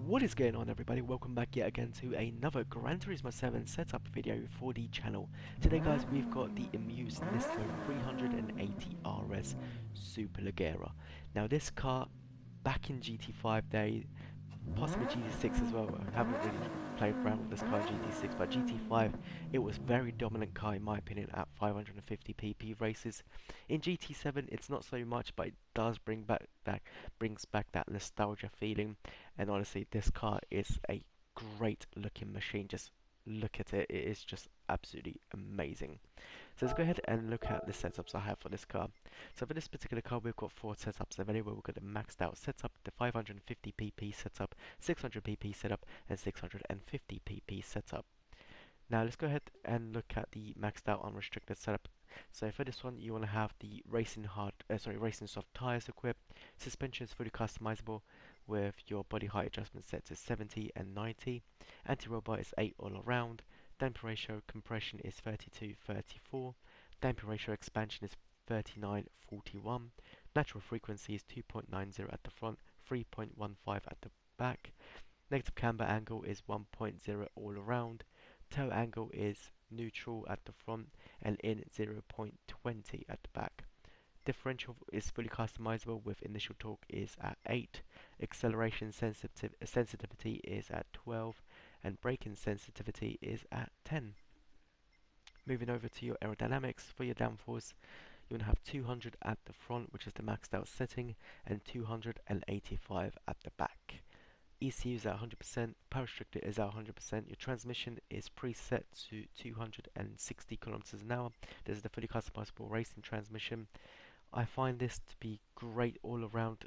What is going on, everybody? Welcome back yet again to another Gran Turismo 7 setup video for the channel. Today guys, we've got the AMUSE NISMO 380RS Super Leggera. Now this car, back in GT5 day, possibly GT6 as well. I haven't really played around with this car in GT6, but GT5 it was very dominant car in my opinion at 550 pp races. In GT7 it's not so much, but it does brings back that nostalgia feeling. And honestly, this car is a great looking machine. Just look at it; it is just absolutely amazing. So let's go ahead and look at the setups I have for this car. So for this particular car, we've got 4 setups available. We've got the maxed out setup, the 550 pp setup, 600 pp setup, and 650 pp setup. Now let's go ahead and look at the maxed out unrestricted setup. So for this one, you want to have the racing soft tires equipped. Suspension is fully customizable with your body height adjustment set to 70 and 90. Anti-robot is 8 all around. Damper ratio compression is 32-34. Damper ratio expansion is 39-41. Natural frequency is 2.90 at the front, 3.15 at the back. Negative camber angle is 1.0 all around. Toe angle is neutral at the front and in 0.20 at the back. Differential is fully customizable with initial torque is at 8, acceleration sensitivity is at 12, and braking sensitivity is at 10. Moving over to your aerodynamics, for your downforce, you want to have 200 at the front, which is the maxed out setting, and 285 at the back. ECU is at 100%, power restrictor is at 100%, your transmission is preset to 260 kilometers an hour. This is the fully customizable racing transmission. I find this to be great all around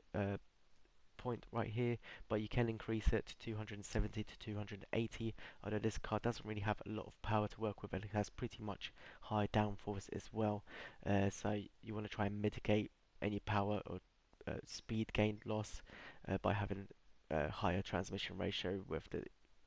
point right here, but you can increase it to 270 to 280, although this car doesn't really have a lot of power to work with, and it has pretty much high downforce as well. So you want to try and mitigate any power or speed gain loss by having higher transmission ratio with the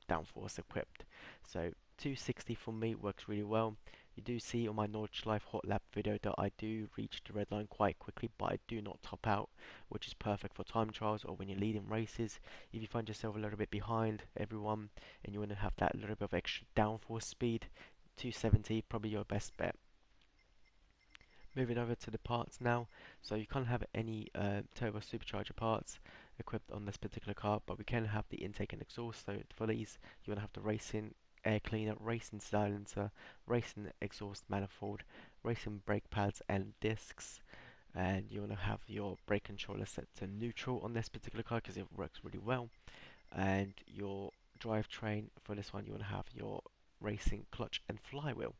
downforce equipped. So 260 for me works really well. You do see on my Nordschleife hot lap video that I do reach the red line quite quickly, but I do not top out, which is perfect for time trials or when you're leading races. If you find yourself a little bit behind everyone and you want to have that little bit of extra downforce speed, 270 probably your best bet. Moving over to the parts now, so you can't have any turbo supercharger parts equipped on this particular car, but we can have the intake and exhaust. So for these, you want to have the racing air cleaner, racing silencer, racing exhaust manifold, racing brake pads and discs, and you want to have your brake controller set to neutral on this particular car because it works really well. And your drivetrain for this one, you want to have your racing clutch and flywheel.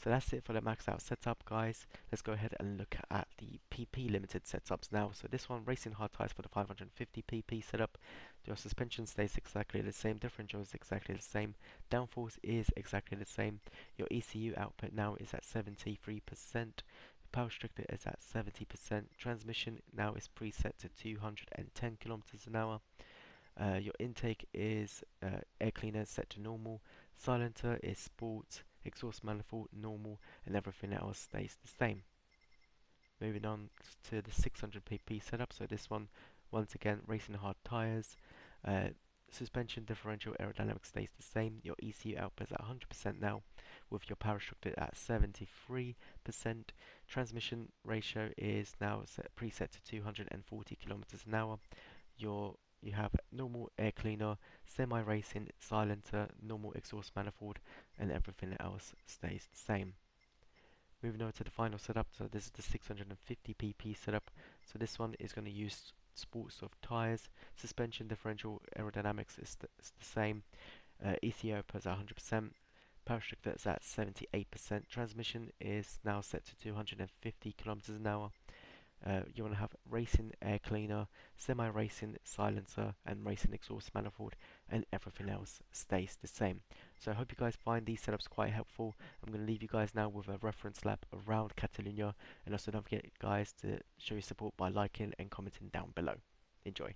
So that's it for the maxed out setup, guys. Let's go ahead and look at the PP limited setups now. So this one, racing hard tires for the 550 pp setup. Your suspension stays exactly the same, differential is exactly the same, downforce is exactly the same. Your ECU output now is at 73%. Power restrictor is at 70%. Transmission now is preset to 210 kilometers an hour. Your intake is air cleaner set to normal. Silencer is sport. Exhaust manifold normal, and everything else stays the same. Moving on to the 600 pp setup. So this one, once again, racing hard tires. Suspension differential aerodynamics stays the same. Your ECU output is at 100% now, with your power restricted at 73%. Transmission ratio is now preset to 240 kilometers an hour. You have normal air cleaner, semi-racing, silencer, normal exhaust manifold, and everything else stays the same. Moving on to the final setup, so this is the 650 pp setup. So this one is going to use sport soft tires. Suspension differential aerodynamics is the same. ECU output is at 100%. Power restrictor is at 78%. Transmission is now set to 250 kilometers an hour. You want to have racing air cleaner, semi-racing silencer, and racing exhaust manifold, and everything else stays the same. So I hope you guys find these setups quite helpful. I'm going to leave you guys now with a reference lap around Catalunya, and also don't forget guys to show your support by liking and commenting down below. Enjoy.